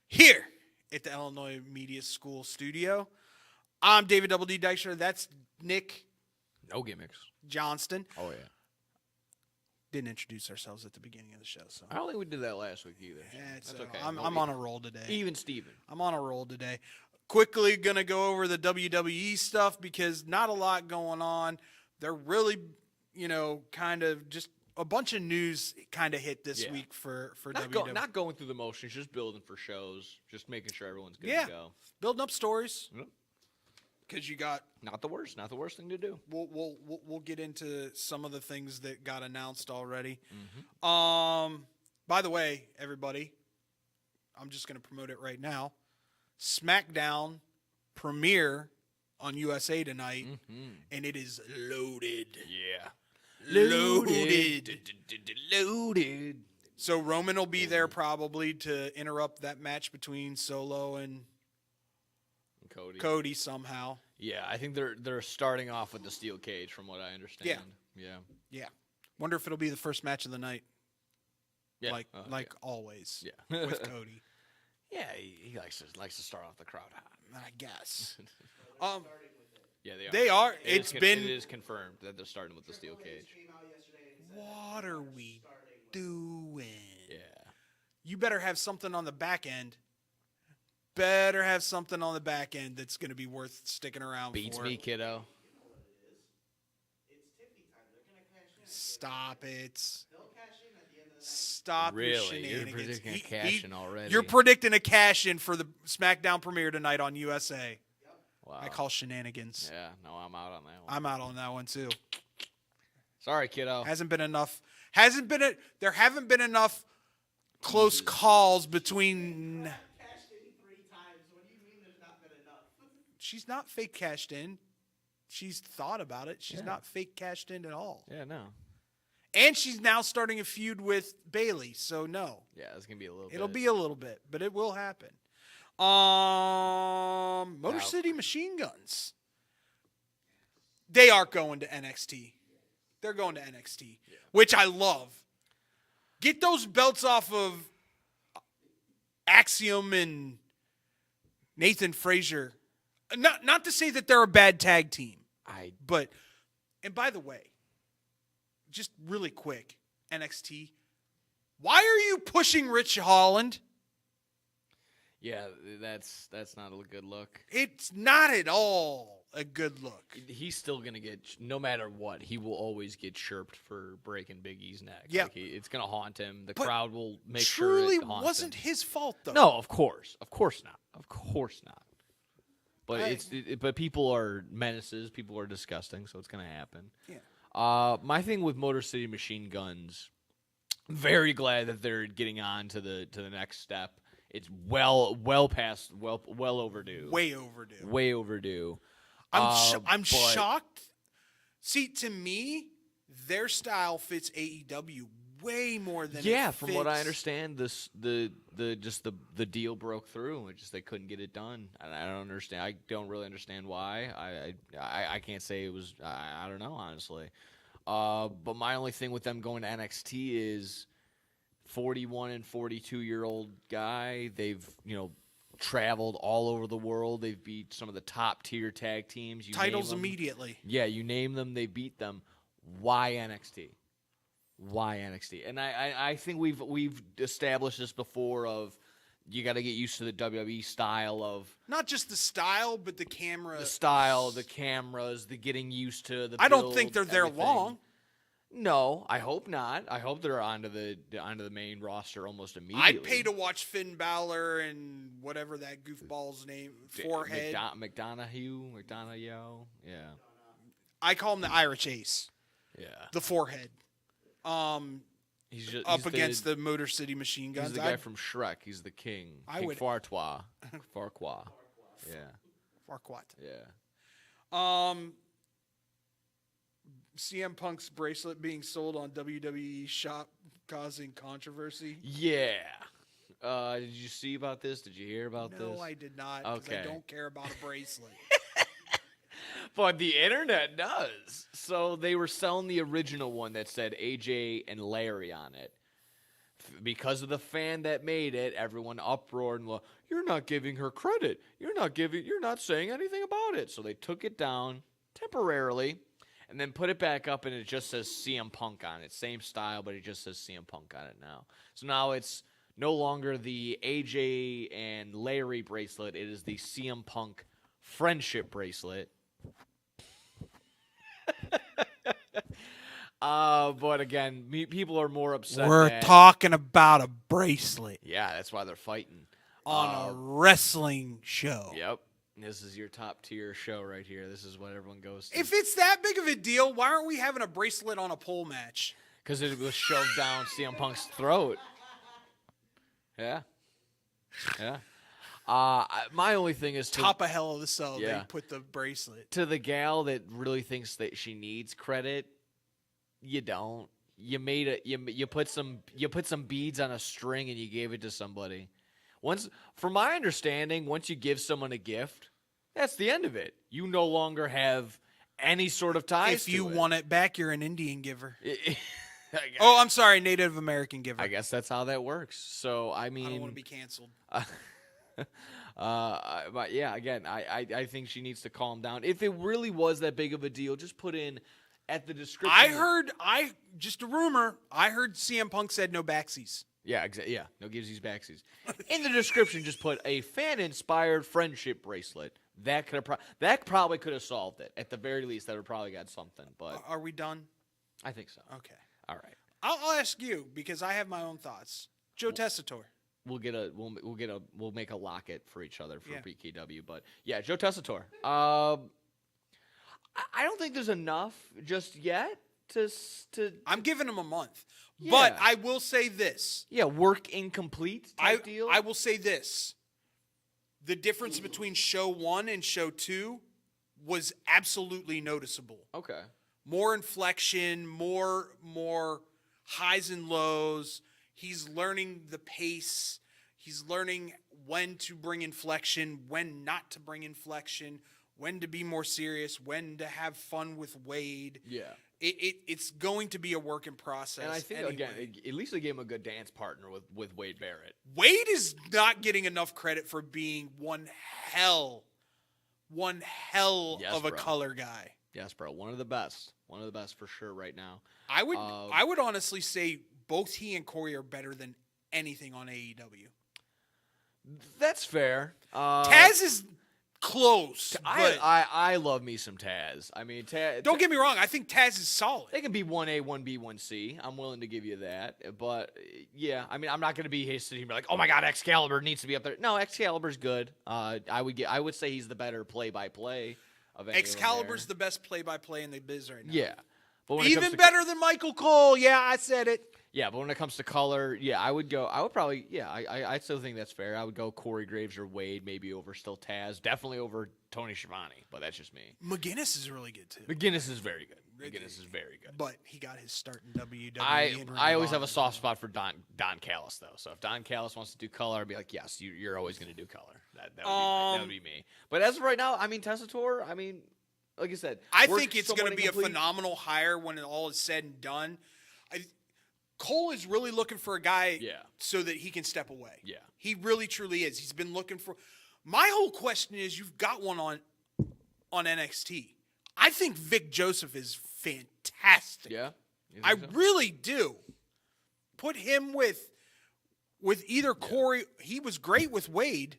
here at the Illinois Media School studio. I'm David Double D Dykstra. That's Nick No gimmicks. Johnston. Oh, yeah. Didn't introduce ourselves at the beginning of the show, so I don't think we did that last week either. yeah, That's okay. I'm on a roll today. Even Steven. I'm on a roll today. Quickly gonna go over the WWE stuff because not a lot going on. They're really, kind of just a bunch of news kind of hit this week for WWE. Not going through the motions, just building for shows, just making sure everyone's good Yeah. to go. Building up stories Yep. because you got. Not the worst thing to do. We'll get into some of the things that got announced already. Mm-hmm. By the way, everybody, I'm just going to promote it right now. SmackDown premiere on USA tonight, and it is loaded. Yeah. Loaded. Loaded. So Roman will be there probably to interrupt that match between Solo and Cody somehow. Yeah, I think they're starting off with the steel cage, from what I understand. Yeah. Wonder if it'll be the first match of the night. Yeah. Like always. Yeah. With Cody. Yeah, he likes to start off the crowd hot. I guess. Yeah, they are. They are. It is confirmed that they're starting with the steel cage. What are we doing? Yeah. You better have something on the back end. Better have something on the back end that's going to be worth sticking around Beats for. me, kiddo. Stop it. Stop your Really? You're shenanigans. predicting a cash-in already. You're predicting a cash-in for the SmackDown premiere tonight on USA. Wow. I call shenanigans. Yeah, no, I'm out on that one. I'm out on that one too. Sorry, kiddo. Hasn't been enough. There haven't been enough close calls between. Cashed in 3 times. What do you mean there's not been enough? She's not fake cashed in. She's thought about it. She's not fake cashed in at all. Yeah, no. And she's now starting a feud with Bailey. So no, Yeah, it's gonna be a little. it'll bit. be a little bit, but it will happen. Motor City Machine Guns. They are going to NXT. They're going to NXT, which I love. Get those belts off of Axiom and Nathan Frazier. Not to say that they're a bad tag team. And by the way, just really quick, NXT, why are you pushing Rich Holland? Yeah, that's not a good look. It's not at all a good look. He's still going to get, no matter what, he will always get chirped for breaking Big E's neck. Yeah. Like it's going to haunt him. The crowd will make truly sure it haunts wasn't him. his fault, though. No, of course not. Of course not. But but people are menaces. People are disgusting, so it's going to happen. Yeah. My thing with Motor City Machine Guns, very glad that they're getting on to the next step. It's well overdue. Way overdue. Way overdue. I'm shocked. See, to me, their style fits AEW way more than from what I understand, the deal broke through. It just they couldn't get it done. I don't understand. I don't really understand why. I can't say it was. I don't know, honestly. But my only thing with them going to NXT is 41 and 42-year-old guy. They've traveled all over the world. They've beat some of the top tier tag teams. Titles immediately. Yeah, you name them, they beat them. Why NXT? Why NXT? And I think we've established this before. Of you got to get used to the WWE style of not just the style, but the camera. The style, the cameras, the getting used to the. I don't build, think they're there everything. long. No, I hope not. I hope they're onto the main roster almost immediately. I'd pay to watch Finn Balor and whatever that goofball's name, forehead. McDonough, yeah. I call him the Irish Ace. Yeah. The forehead. He's up against the Motor City Machine Guns. He's the guy from Shrek. He's the king. King Farquaad. Farquaad. Yeah. Farquaad. Yeah. CM Punk's bracelet being sold on WWE shop causing controversy. Yeah. Did you see about this? Did you hear about this? No, I did not. Because Okay. I don't care about a bracelet. But the internet does. So they were selling the original one that said AJ and Larry on it. Because of the fan that made it, everyone uproared and you're not giving her credit. You're not saying anything about it. So they took it down temporarily and then put it back up, and it just says CM Punk on it. Same style, but it just says CM Punk on it now. So now it's no longer the AJ and Larry bracelet. It is the CM Punk friendship bracelet. But again, people are more upset. We're talking about a bracelet. Yeah, that's why they're fighting. On a wrestling show. Yep. This is your top tier show right here. This is what everyone goes to. If it's that big of a deal, why aren't we having a bracelet on a pole match? Because it was shoved down CM Punk's throat. Yeah. Yeah. My only thing is top of Hell of the Cell. Yeah. They put the bracelet to the gal that really thinks that she needs credit. You don't. You made it. You put some beads on a string and you gave it to somebody. From my understanding, once you give someone a gift, that's the end of it. You no longer have any sort of ties. If you to it. want it back, you're an Indian giver. Oh, I'm sorry, Native American giver. I guess that's how that works. So I mean, I don't want to be canceled. But yeah, again, I think she needs to calm down. If it really was that big of a deal, just put in at the description. Just a rumor. I heard CM Punk said no backsies. Yeah, exactly. Yeah, no givesies, backsies. In the description, just put a fan-inspired friendship bracelet. That probably could have solved it. At the very least, that would probably got something. But are we done? I think so. Okay. All right. I'll ask you because I have my own thoughts. Joe Tessitore. We'll make a locket for each other for BKW. But yeah, Joe Tessitore. I don't think there's enough just yet to. I'm giving him a month, Yeah. but I will say this. Yeah, work incomplete type deal. I will say this. The difference between show 1 and show 2 was absolutely noticeable. Okay. More inflection, more highs and lows. He's learning the pace. He's learning when to bring inflection, when not to bring inflection, when to be more serious, when to have fun with Wade. Yeah. It's going to be a work in process. And I think, anyway. again, at least they gave him a good dance partner with Wade Barrett. Wade is not getting enough credit for being one hell Yes, of a bro. color guy. Yes, bro. One of the best for sure right now. I would honestly say both he and Corey are better than anything on AEW. That's fair. Taz is close. But I love me some Taz. I mean, don't get me wrong. I think Taz is solid. They can be 1A, 1B, 1C. I'm willing to give you that. But, yeah, I mean, I'm not going to be hasty and be like, oh, my God, Excalibur needs to be up there. No, Excalibur's good. I would say he's the better play-by-play of any Excalibur's the best play-by-play in the biz right now. Yeah. But when it Even comes to better than Michael Cole. Yeah, I said it. Yeah, but when it comes to color, yeah, I would probably, yeah, I still think that's fair. I would go Corey Graves or Wade, maybe over still Taz, definitely over Tony Schiavone, but that's just me. McGinnis is really good, too. McGinnis is very good. McGinnis is very good. But he got his start in WWE. I always have a soft spot for Don Callis, though. So if Don Callis wants to do color, I'd be like, yes, you're always going to do color. That would be me. But as of right now, I mean, Tessitore, I mean, like I said, I think it's going to be a phenomenal hire when it all is said and done. Cole is really looking for a guy so that he can step away. Yeah. He really, truly is. He's been looking for – my whole question is you've got one on NXT. I think Vic Joseph is fantastic. Yeah? I really do. Put him with either Corey – he was great with Wade.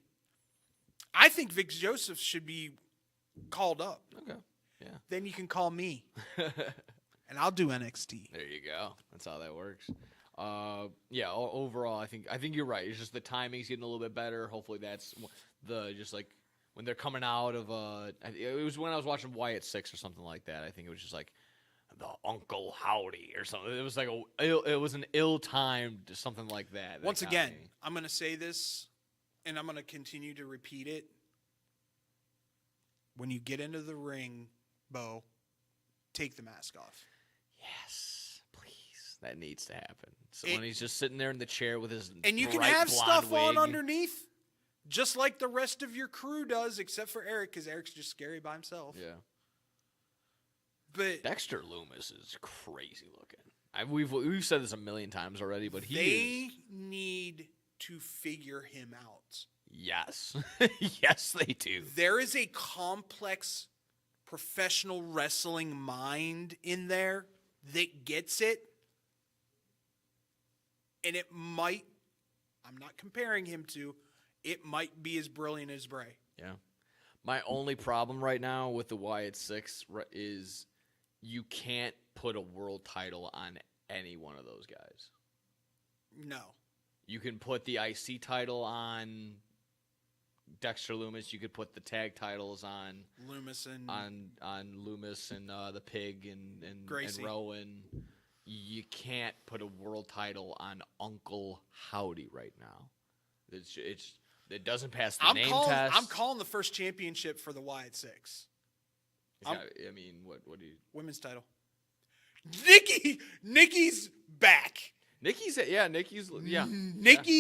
I think Vic Joseph should be called up. Okay. Yeah. Then you can call me. And I'll do NXT. There you go. That's how that works. Yeah. Overall, I think you're right. It's just the timing's getting a little bit better. Hopefully, that's just like when they're coming out of. It was when I was watching Wyatt 6 or something like that. I think it was just like the Uncle Howdy or something. It was like it was an ill-timed something like that. Once again, I'm going to say this, and I'm going to continue to repeat it. When you get into the ring, Bo, take the mask off. Yes, please. That needs to happen. So when he's just sitting there in the chair with his and you can bright have blonde stuff wig. on underneath, just like the rest of your crew does, except for Eric, because Eric's just scary by himself. Yeah. But Dexter Loomis is crazy looking. We've said this a million times already, but they need to figure him out. Yes. Yes, they do. There is a complex professional wrestling mind in there that gets it. And it might, I'm not comparing him to, it might be as brilliant as Bray. Yeah. My only problem right now with the Wyatt 6 is you can't put a world title on any one of those guys. No. You can put the IC title on Dexter Loomis. You could put the tag titles on Loomis and on Loomis and the Pig and Gracie. and Rowan. You can't put a world title on Uncle Howdy right now. It doesn't pass the name test. I'm calling the first championship for the Wyatt 6. I mean, what do you? Women's title. Nikki's back. Nikki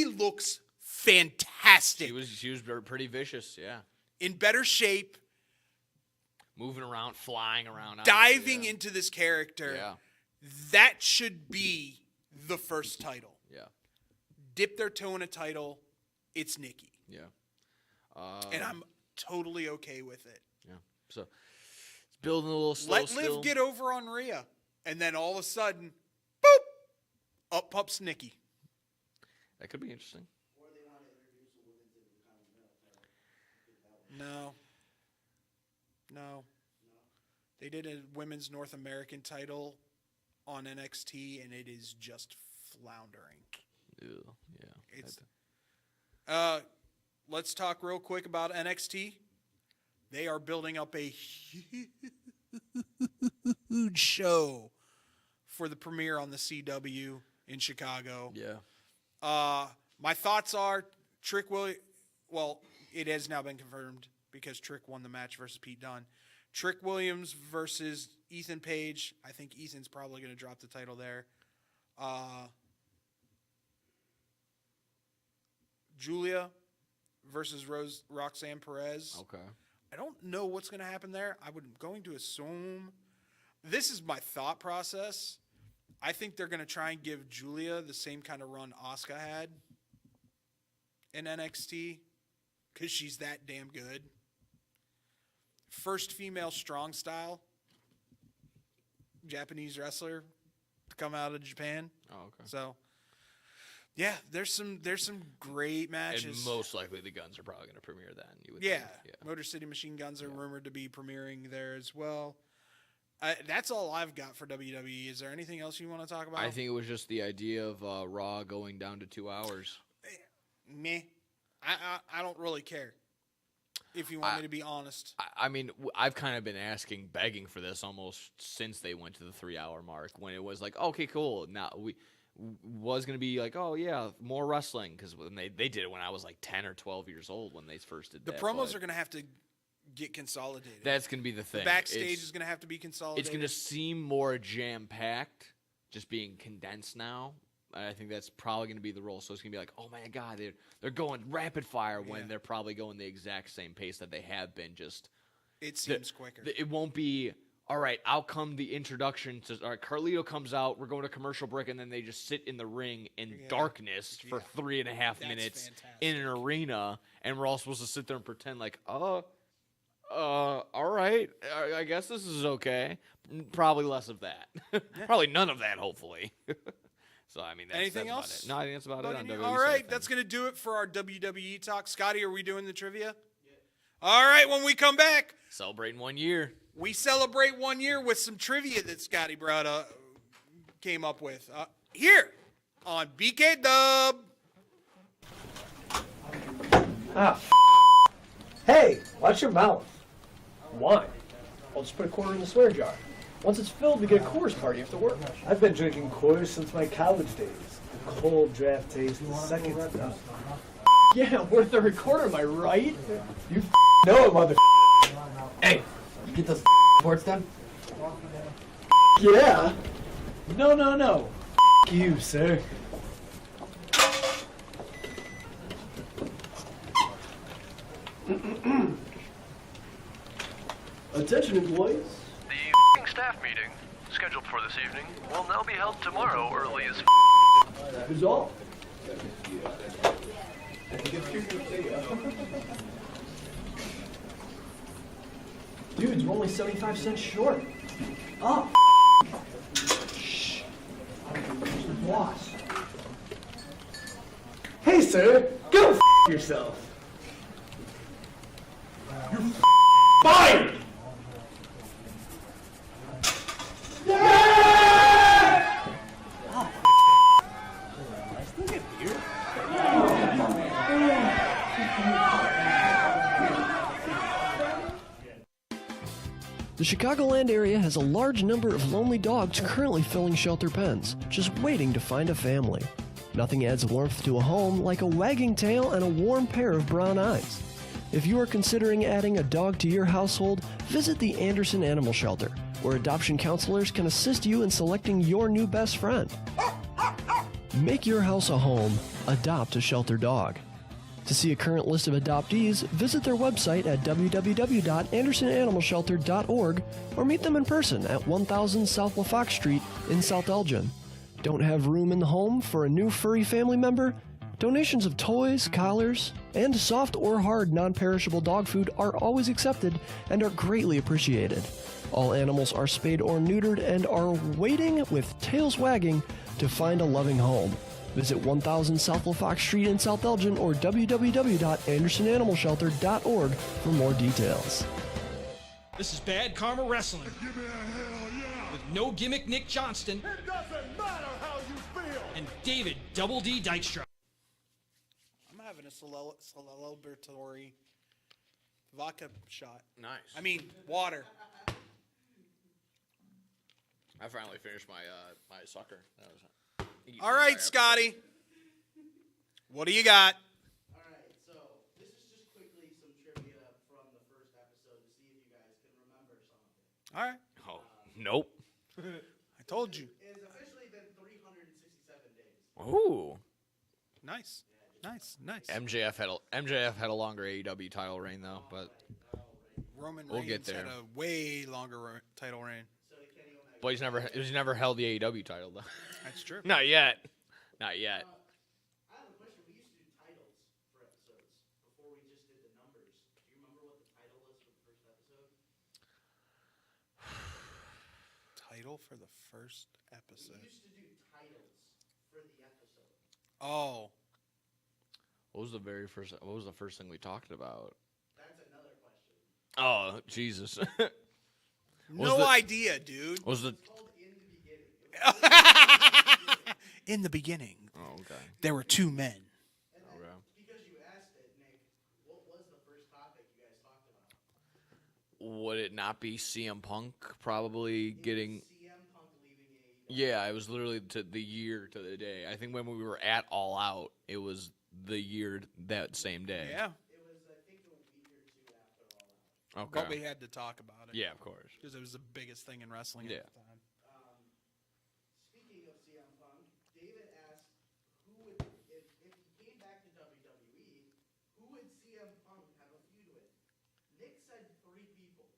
looks fantastic. She was pretty vicious, yeah. In better shape. Moving around, flying around. Diving into this character. Yeah. That should be the first title. Yeah. Dip their toe in a title. It's Nikki. Yeah. And I'm totally okay with it. Yeah. So it's building a little slow. Let Liv get over on Rhea. And then all of a sudden, boop, up pops Nikki. That could be interesting. No. They did a women's North American title on NXT, and it is just floundering. Ew, yeah. It's. Let's talk real quick about NXT. They are building up a huge show for the premiere on the CW in Chicago. Yeah. My thoughts are Trick Williams. Well, it has now been confirmed because Trick won the match versus Pete Dunne. Trick Williams versus Ethan Page. I think Ethan's probably going to drop the title there. Julia versus Roxanne Perez. Okay. I don't know what's going to happen there. I'm going to assume this is my thought process. I think they're going to try and give Julia the same kind of run Asuka had in NXT because she's that damn good. First female strong style Japanese wrestler to come out of Japan. Oh, okay. So, yeah, there's some great matches. And most likely the Guns are probably going to premiere then. You would Yeah. think. Yeah. Motor City Machine Guns are rumored to be premiering there as well. That's all I've got for WWE. Is there anything else you want to talk about? I think it was just the idea of Raw going down to 2 hours. Meh. I don't really care, if you want me to be honest. I mean, I've kind of been begging for this almost since they went to the 3 hour mark when it was like, okay, cool. Now we was going to be like, oh, yeah, more wrestling. Because when they did it when I was like 10 or 12 years old when they first did The that. promos are going to have to get consolidated. That's going to be the thing. The backstage is going to have to be consolidated. It's going to seem more jam-packed, just being condensed now. I think that's probably going to be the role. So it's going to be like, oh, my God, they're going rapid fire when they're probably going the exact same pace that they have been. Just it seems quicker. It won't be, all right, out come the introduction to, all right, Carlito comes out, we're going to commercial break, and then they just sit in the ring in darkness for 3.5 minutes in an arena, and we're all supposed to sit there and pretend like, all right, I guess this is okay. Probably less of that. Probably none of that, hopefully. So, I mean, that's anything about else? it. No, I think that's about it on WWE. All right, that's going to do it for our WWE talk. Scotty, are we doing the trivia? Yeah. All right, when we come back. Celebrating 1 year. We celebrate 1 year with some trivia that Scotty came up with. Here on BK Dub. Hey, watch your mouth. Why? I'll just put a quarter in the swear jar. Once it's filled, we get a Coors party after work. I've been drinking Coors since my college days. The cold draft taste is second to none. Yeah, worth the recorder, am I right? You know it, mother. Hey, you get those reports done? Yeah. No. You, sir. Attention, employees. The staff meeting, scheduled for this evening, will now be held tomorrow early as That is all. Dudes, we're only 75 cents short. Oh, shh. Boss. Hey, sir, go yourself. You're fired! The Chicagoland area has a large number of lonely dogs currently filling shelter pens, just waiting to find a family. Nothing adds warmth to a home like a wagging tail and a warm pair of brown eyes. If you are considering adding a dog to your household, visit the Anderson Animal Shelter, where adoption counselors can assist you in selecting your new best friend. Make your house a home. Adopt a shelter dog. To see a current list of adoptees, visit their website at www.andersonanimalshelter.org or meet them in person at 1000 South LaFox Street in South Elgin. Don't have room in the home for a new furry family member? Donations of toys, collars, and soft or hard non-perishable dog food are always accepted and are greatly appreciated. All animals are spayed or neutered and are waiting with tails wagging to find a loving home. Visit 1000 South LaFox Street in South Elgin or www.andersonanimalshelter.org for more details. This is Bad Karma Wrestling. With No Gimmick Nick Johnston. It doesn't matter how you feel. And David Double D Dykstra. I'm having a celebratory vodka shot. Nice. I mean, water. I finally finished my my sucker. That was all right, Scotty. What do you got? All right, so this is just quickly some trivia from the first episode to see if you guys can remember something. All right. Oh, nope. I told you. It has officially been 367 days. Ooh. Nice. Nice. MJF had a longer AEW title reign though, but Roman we'll Reigns get there. had a way longer title reign. But he's never held the AEW title though. That's true. Not yet. I have a question. We used to do titles for episodes before we just did the numbers. Do you remember what the title was for the first episode? Title for the first episode. We used to do titles for the episode. Oh. What was the first thing we talked about? That's another question. Oh, Jesus. No idea, dude. Was the It's called In the Beginning. In the beginning, Oh, okay. there were two men. And then, because you asked it, Nick, what was the first topic you guys talked about? Would it not be CM Punk probably getting? CM Punk leaving AEW. Yeah, it was literally to the year to the day. I think when we were at All Out, it was the year that same day. Yeah. It was, I think, a week or two after All Out. Okay. But we had to talk about it. Yeah, of course. Because it was the biggest thing in wrestling Yeah. at the time. Speaking of CM Punk, David asked, who would, if he came back to WWE, who would CM Punk have a feud with? Nick said 3 people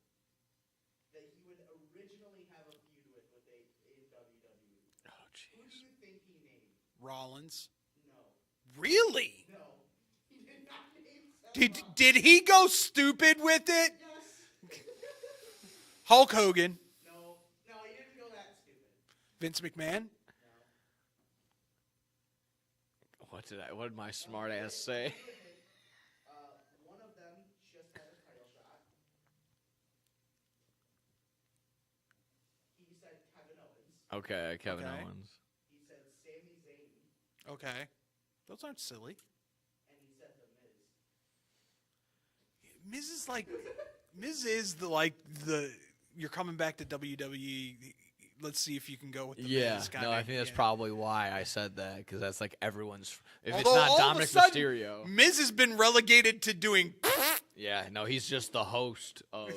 that he would originally have a feud with in WWE. Oh, Who do you think he named? Rollins. No. Really? No. He did not name Seth Rollins. Did he go stupid with it? Yes. Hulk Hogan. No, he didn't go that stupid. Vince McMahon. What did my smart ass say? One of them just had a title shot. He said Kevin Owens. Okay, Kevin Okay. Owens. He said Sami Zayn. Okay. Those aren't silly. And he said The Miz. Miz is like, you're coming back to WWE. Let's see if you can go with the Miz kind No, of, I think that's probably why I said that, because that's like everyone's. If Although it's not all of a Dominic sudden, Mysterio, Miz has been relegated to doing. yeah, no, he's just the host of.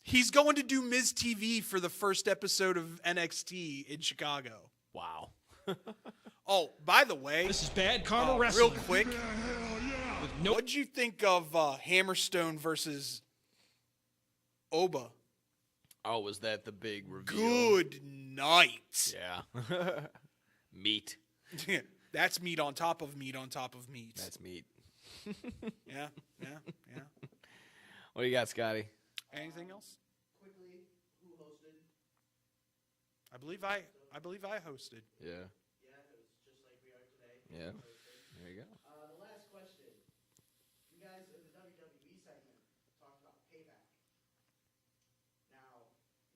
He's going to do Miz TV for the first episode of NXT in Chicago. Wow. Oh, by the way, This is Bad Karma real Wrestling. quick, what'd you think of Hammerstone versus Oba? Oh, was that the big reveal? Good night. Yeah. Meat. That's meat on top of meat on top of meat. That's meat. Yeah. What do you got, Scotty? Anything else? Quickly, who hosted? I believe I hosted. Yeah. Yeah, it was just like we are today. Yeah. Hosted. There you go. The last question. You guys in the WWE segment talked about Payback. Now,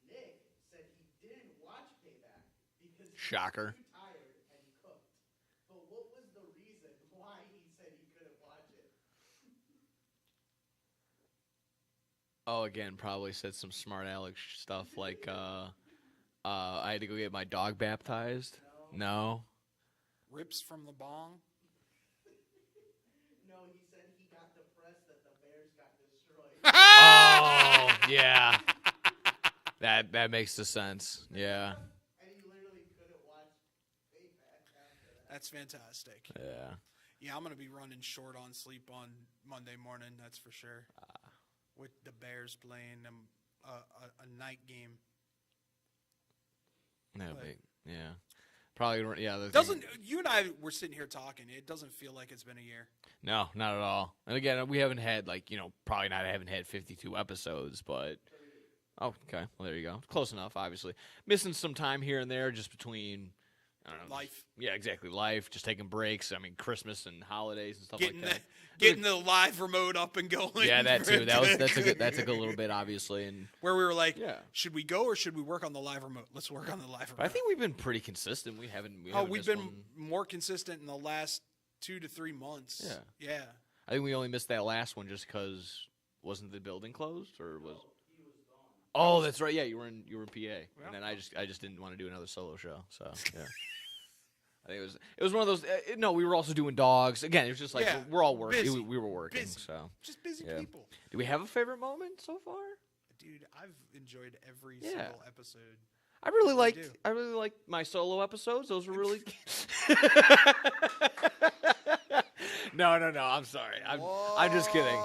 Nick said he didn't watch Payback because he Shocker. was too tired and cooked. But what was the reason why he said he couldn't watch it? Oh, again, probably said some smart Alex stuff like I had to go get my dog baptized. No. Rips from the bong. No, he said he got depressed that the Bears got destroyed. Oh, yeah. That makes the sense. Yeah. And he literally couldn't watch Payback after that. That's fantastic. Yeah. Yeah, I'm going to be running short on sleep on Monday morning, that's for sure. With the Bears playing a night game. That'll But- be, yeah. Probably, yeah. You and I were sitting here talking. It doesn't feel like it's been a year. No, not at all. And again, we haven't had haven't had 52 episodes, but oh, okay. Well, there you go. Close enough, obviously. Missing some time here and there just between I don't know, Life. Yeah, exactly. Life, just taking breaks. I mean, Christmas and holidays and stuff Getting like that. getting the live remote up and going. Yeah, that too. That took a little bit, obviously, and where we were like, yeah. Should we go or should we work on the live remote? Let's work on the live remote. But I think we've been pretty consistent. We've we've been more consistent in the last 2 to 3 months. Yeah. Yeah. I think we only missed that last one just because wasn't the building closed or was? Oh, that's right. Yeah, you were in PA, and then I just didn't want to do another solo show. So yeah. I think it was one of those. No, we were also doing dogs. Again, it was just like we're all working. Busy. We were working. Busy. So just busy people. Do we have a favorite moment so far? Dude, I've enjoyed every single episode. I really liked my solo episodes. Those were really. No. I'm sorry. I'm just kidding.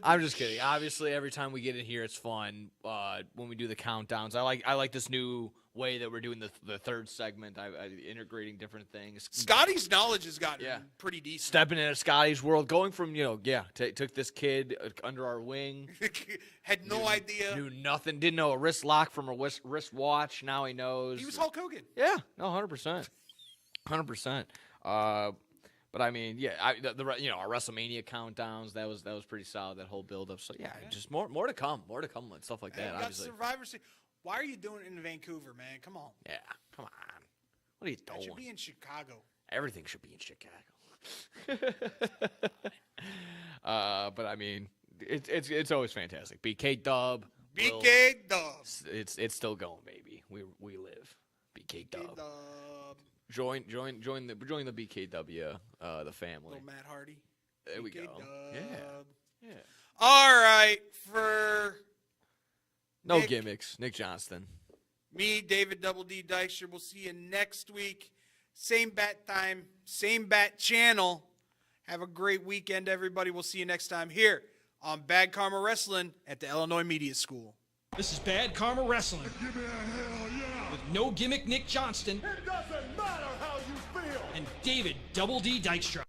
I'm just kidding. Obviously, every time we get in here, it's fun. When we do the countdowns, I like this new way that we're doing the third segment. I integrating different things. Scotty's knowledge has gotten pretty decent. Stepping into Scotty's world, going from took this kid under our wing. Had no idea. Knew nothing. Didn't know a wrist lock from a wrist watch. Now he knows. He was Hulk Hogan. Yeah. No, 100%. 100%. But I mean, our WrestleMania countdowns, that was pretty solid, that whole build up. So just more to come with stuff like that. Got Obviously, Survivor Series. Why are you doing it in Vancouver, man? Come on. Yeah, come on. What are you doing? It should be in Chicago. Everything should be in Chicago. But I mean, it's always fantastic. BK Dub. BK Dub. It's still going, baby. We live. BK Dub. Join the BKW, the family. Little Matt Hardy. There we BK go. Dub. Yeah. All right, for no gimmicks, Nick Johnston. Me, David Double D Dykstra. We'll see you next week. Same bat time, same bat channel. Have a great weekend, everybody. We'll see you next time here on Bad Karma Wrestling at the Illinois Media School. This is Bad Karma Wrestling. Give me a hell yeah. With no gimmick Nick Johnston. It doesn't matter how you feel. And David Double D Dykstra.